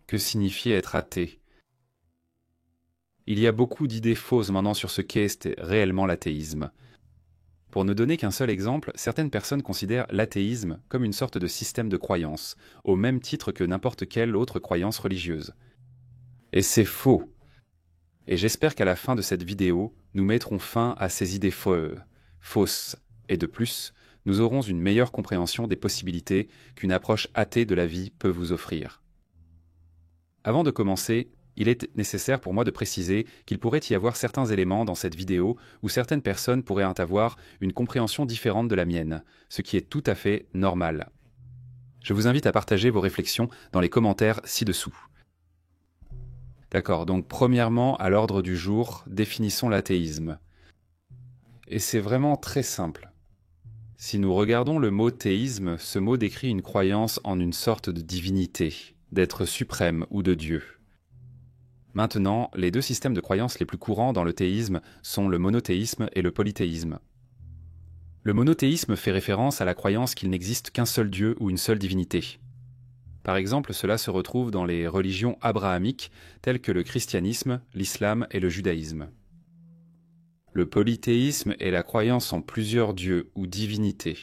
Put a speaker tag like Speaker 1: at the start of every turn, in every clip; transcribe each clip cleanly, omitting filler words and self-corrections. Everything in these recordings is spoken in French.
Speaker 1: Que signifie être athée? Il y a beaucoup d'idées fausses maintenant sur ce qu'est réellement l'athéisme. Pour ne donner qu'un seul exemple, certaines personnes considèrent l'athéisme comme une sorte de système de croyance, au même titre que n'importe quelle autre croyance religieuse. Et c'est faux. Et j'espère qu'à la fin de cette vidéo, nous mettrons fin à ces idées fausses. Et de plus, nous aurons une meilleure compréhension des possibilités qu'une approche athée de la vie peut vous offrir. Avant de commencer, il est nécessaire pour moi de préciser qu'il pourrait y avoir certains éléments dans cette vidéo où certaines personnes pourraient avoir une compréhension différente de la mienne, ce qui est tout à fait normal. Je vous invite à partager vos réflexions dans les commentaires ci-dessous. D'accord, donc premièrement, à l'ordre du jour, définissons l'athéisme. Et c'est vraiment très simple. Si nous regardons le mot théisme, ce mot décrit une croyance en une sorte de divinité, d'être suprême ou de Dieu. Maintenant, les deux systèmes de croyances les plus courants dans le théisme sont le monothéisme et le polythéisme. Le monothéisme fait référence à la croyance qu'il n'existe qu'un seul Dieu ou une seule divinité. Par exemple, cela se retrouve dans les religions abrahamiques telles que le christianisme, l'islam et le judaïsme. Le polythéisme est la croyance en plusieurs dieux ou divinités.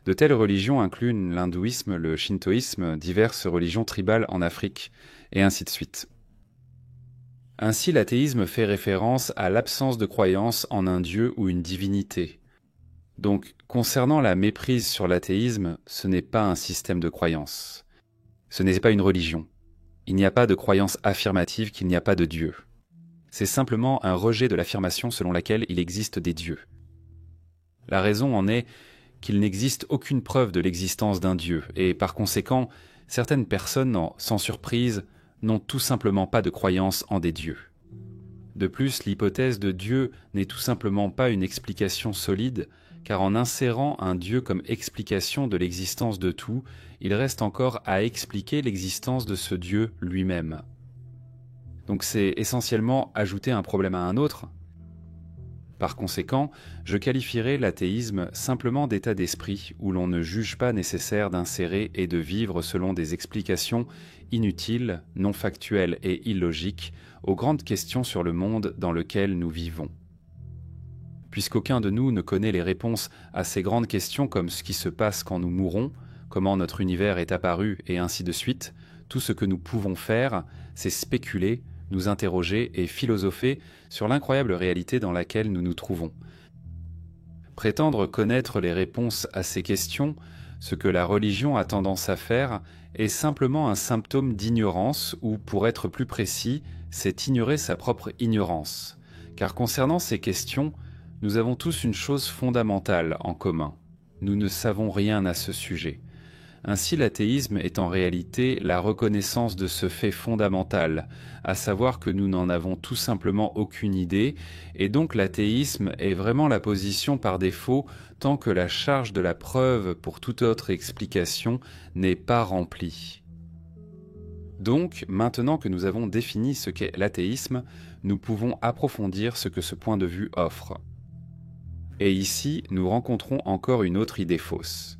Speaker 1: De telles religions incluent l'hindouisme, le shintoïsme, diverses religions tribales en Afrique, et ainsi de suite. Ainsi, l'athéisme fait référence à l'absence de croyance en un dieu ou une divinité. Donc, concernant la méprise sur l'athéisme, ce n'est pas un système de croyance. Ce n'est pas une religion. Il n'y a pas de croyance affirmative qu'il n'y a pas de Dieu. C'est simplement un rejet de l'affirmation selon laquelle il existe des dieux. La raison en est qu'il n'existe aucune preuve de l'existence d'un Dieu, et par conséquent, certaines personnes, sans surprise, n'ont tout simplement pas de croyance en des dieux. De plus, l'hypothèse de Dieu n'est tout simplement pas une explication solide, car en insérant un Dieu comme explication de l'existence de tout, il reste encore à expliquer l'existence de ce Dieu lui-même. Donc c'est essentiellement ajouter un problème à un autre. Par conséquent, je qualifierais l'athéisme simplement d'état d'esprit où l'on ne juge pas nécessaire d'insérer et de vivre selon des explications inutiles, non factuelles et illogiques aux grandes questions sur le monde dans lequel nous vivons. Puisqu'aucun de nous ne connaît les réponses à ces grandes questions comme ce qui se passe quand nous mourrons, comment notre univers est apparu et ainsi de suite, tout ce que nous pouvons faire, c'est spéculer, nous interroger et philosopher sur l'incroyable réalité dans laquelle nous nous trouvons. Prétendre connaître les réponses à ces questions, ce que la religion a tendance à faire, est simplement un symptôme d'ignorance ou, pour être plus précis, c'est ignorer sa propre ignorance. Car concernant ces questions, nous avons tous une chose fondamentale en commun. Nous ne savons rien à ce sujet. Ainsi, l'athéisme est en réalité la reconnaissance de ce fait fondamental, à savoir que nous n'en avons tout simplement aucune idée, et donc l'athéisme est vraiment la position par défaut tant que la charge de la preuve pour toute autre explication n'est pas remplie. Donc, maintenant que nous avons défini ce qu'est l'athéisme, nous pouvons approfondir ce que ce point de vue offre. Et ici, nous rencontrons encore une autre idée fausse.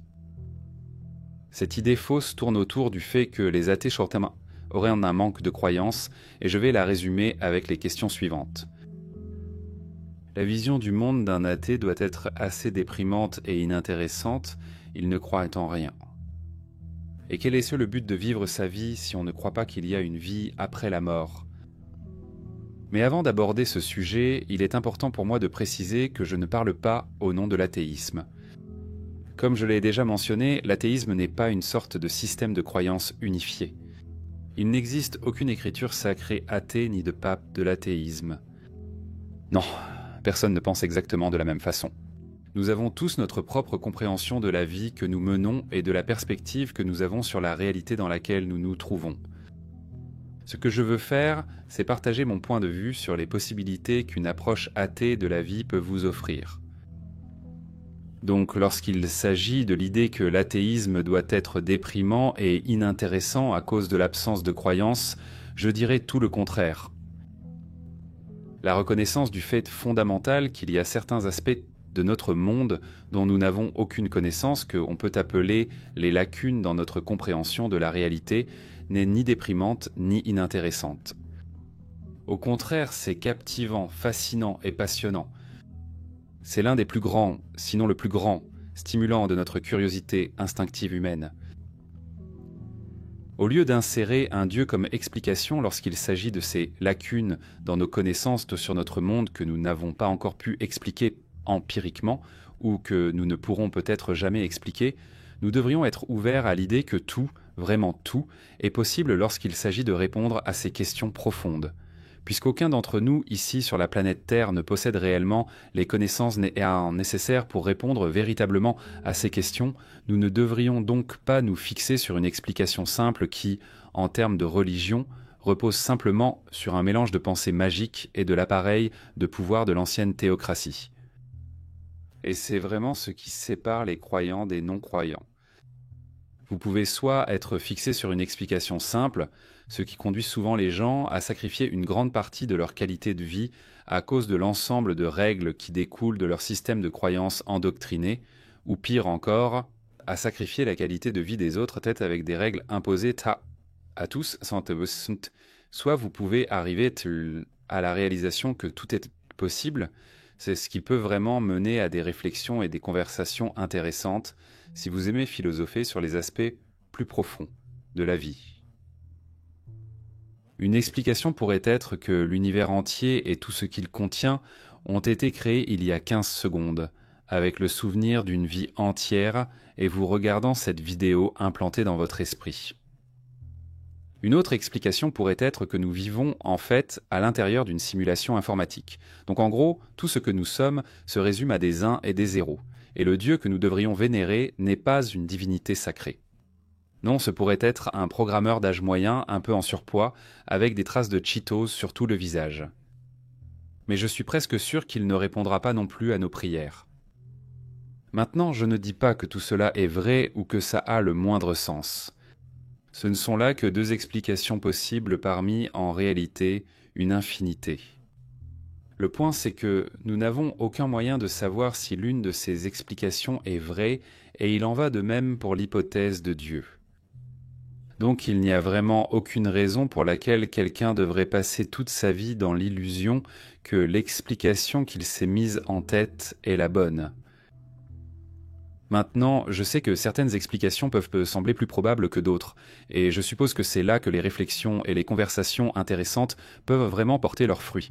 Speaker 1: Cette idée fausse tourne autour du fait que les athées auraient un manque de croyance, et je vais la résumer avec les questions suivantes. La vision du monde d'un athée doit être assez déprimante et inintéressante, il ne croit en rien. Et quel est le but de vivre sa vie si on ne croit pas qu'il y a une vie après la mort? Mais avant d'aborder ce sujet, il est important pour moi de préciser que je ne parle pas au nom de l'athéisme. Comme je l'ai déjà mentionné, l'athéisme n'est pas une sorte de système de croyance unifié. Il n'existe aucune écriture sacrée athée ni de pape de l'athéisme. Non, personne ne pense exactement de la même façon. Nous avons tous notre propre compréhension de la vie que nous menons et de la perspective que nous avons sur la réalité dans laquelle nous nous trouvons. Ce que je veux faire, c'est partager mon point de vue sur les possibilités qu'une approche athée de la vie peut vous offrir. Donc lorsqu'il s'agit de l'idée que l'athéisme doit être déprimant et inintéressant à cause de l'absence de croyance, je dirais tout le contraire. La reconnaissance du fait fondamental qu'il y a certains aspects de notre monde dont nous n'avons aucune connaissance, qu'on peut appeler les lacunes dans notre compréhension de la réalité, n'est ni déprimante ni inintéressante. Au contraire, c'est captivant, fascinant et passionnant. C'est l'un des plus grands, sinon le plus grand, stimulant de notre curiosité instinctive humaine. Au lieu d'insérer un Dieu comme explication lorsqu'il s'agit de ces lacunes dans nos connaissances sur notre monde que nous n'avons pas encore pu expliquer empiriquement ou que nous ne pourrons peut-être jamais expliquer, nous devrions être ouverts à l'idée que tout, vraiment tout, est possible lorsqu'il s'agit de répondre à ces questions profondes. Puisqu'aucun d'entre nous, ici sur la planète Terre, ne possède réellement les connaissances nécessaires pour répondre véritablement à ces questions, nous ne devrions donc pas nous fixer sur une explication simple qui, en termes de religion, repose simplement sur un mélange de pensées magiques et de l'appareil de pouvoir de l'ancienne théocratie. Et c'est vraiment ce qui sépare les croyants des non-croyants. Vous pouvez soit être fixé sur une explication simple, ce qui conduit souvent les gens à sacrifier une grande partie de leur qualité de vie à cause de l'ensemble de règles qui découlent de leur système de croyances endoctriné, ou pire encore, à sacrifier la qualité de vie des autres tête avec des règles imposées à tous, soit vous pouvez arriver à la réalisation que tout est possible. C'est ce qui peut vraiment mener à des réflexions et des conversations intéressantes si vous aimez philosopher sur les aspects plus profonds de la vie. Une explication pourrait être que l'univers entier et tout ce qu'il contient ont été créés il y a 15 secondes, avec le souvenir d'une vie entière et vous regardant cette vidéo implantée dans votre esprit. Une autre explication pourrait être que nous vivons en fait à l'intérieur d'une simulation informatique. Donc en gros, tout ce que nous sommes se résume à des 1 et des 0. Et le Dieu que nous devrions vénérer n'est pas une divinité sacrée. Non, ce pourrait être un programmeur d'âge moyen, un peu en surpoids, avec des traces de Cheetos sur tout le visage. Mais je suis presque sûr qu'il ne répondra pas non plus à nos prières. Maintenant, je ne dis pas que tout cela est vrai ou que ça a le moindre sens. Ce ne sont là que deux explications possibles parmi, en réalité, une infinité. Le point, c'est que nous n'avons aucun moyen de savoir si l'une de ces explications est vraie, et il en va de même pour l'hypothèse de Dieu. Donc il n'y a vraiment aucune raison pour laquelle quelqu'un devrait passer toute sa vie dans l'illusion que l'explication qu'il s'est mise en tête est la bonne. Maintenant, je sais que certaines explications peuvent sembler plus probables que d'autres, et je suppose que c'est là que les réflexions et les conversations intéressantes peuvent vraiment porter leurs fruits.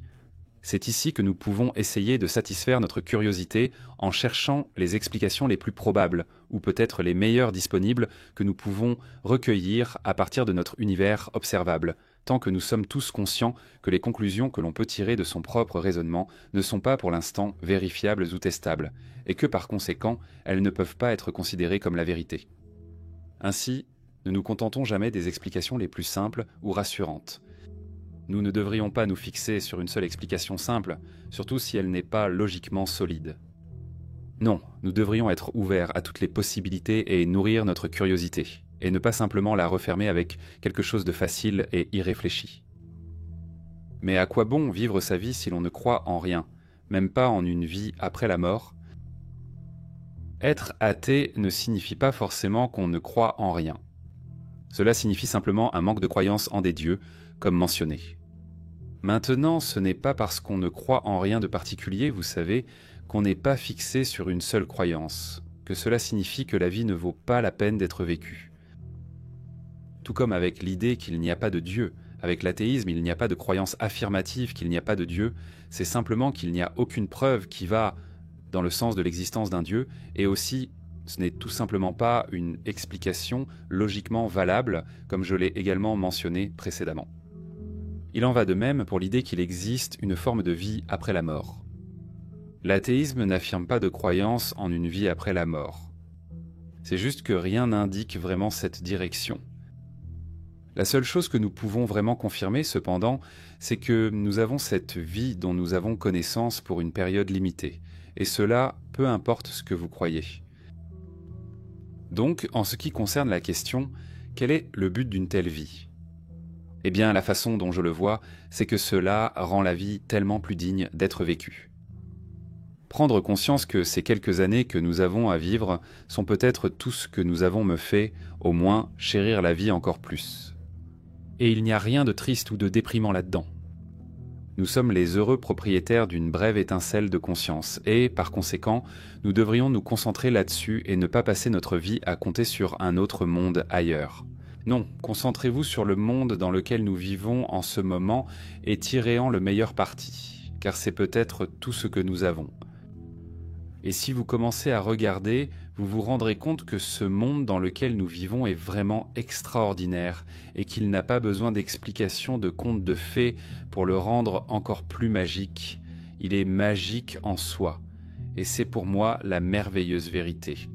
Speaker 1: C'est ici que nous pouvons essayer de satisfaire notre curiosité en cherchant les explications les plus probables, ou peut-être les meilleures disponibles que nous pouvons recueillir à partir de notre univers observable, tant que nous sommes tous conscients que les conclusions que l'on peut tirer de son propre raisonnement ne sont pas pour l'instant vérifiables ou testables, et que par conséquent, elles ne peuvent pas être considérées comme la vérité. Ainsi, ne nous contentons jamais des explications les plus simples ou rassurantes. Nous ne devrions pas nous fixer sur une seule explication simple, surtout si elle n'est pas logiquement solide. Non, nous devrions être ouverts à toutes les possibilités et nourrir notre curiosité, et ne pas simplement la refermer avec quelque chose de facile et irréfléchi. Mais à quoi bon vivre sa vie si l'on ne croit en rien, même pas en une vie après la mort ? Être athée ne signifie pas forcément qu'on ne croit en rien. Cela signifie simplement un manque de croyance en des dieux, comme mentionné. Maintenant, ce n'est pas parce qu'on ne croit en rien de particulier, vous savez, qu'on n'est pas fixé sur une seule croyance, que cela signifie que la vie ne vaut pas la peine d'être vécue. Tout comme avec l'idée qu'il n'y a pas de Dieu, avec l'athéisme, il n'y a pas de croyance affirmative qu'il n'y a pas de Dieu, c'est simplement qu'il n'y a aucune preuve qui va dans le sens de l'existence d'un Dieu, et aussi, ce n'est tout simplement pas une explication logiquement valable, comme je l'ai également mentionné précédemment. Il en va de même pour l'idée qu'il existe une forme de vie après la mort. L'athéisme n'affirme pas de croyance en une vie après la mort. C'est juste que rien n'indique vraiment cette direction. La seule chose que nous pouvons vraiment confirmer, cependant, c'est que nous avons cette vie dont nous avons connaissance pour une période limitée, et cela, peu importe ce que vous croyez. Donc, en ce qui concerne la question, quel est le but d'une telle vie ? Eh bien, la façon dont je le vois, c'est que cela rend la vie tellement plus digne d'être vécue. Prendre conscience que ces quelques années que nous avons à vivre sont peut-être tout ce que nous avons me fait, au moins, chérir la vie encore plus. Et il n'y a rien de triste ou de déprimant là-dedans. Nous sommes les heureux propriétaires d'une brève étincelle de conscience et, par conséquent, nous devrions nous concentrer là-dessus et ne pas passer notre vie à compter sur un autre monde ailleurs. Non, concentrez-vous sur le monde dans lequel nous vivons en ce moment et tirez-en le meilleur parti, car c'est peut-être tout ce que nous avons. Et si vous commencez à regarder, vous vous rendrez compte que ce monde dans lequel nous vivons est vraiment extraordinaire et qu'il n'a pas besoin d'explications de contes de fées pour le rendre encore plus magique. Il est magique en soi. Et c'est pour moi la merveilleuse vérité.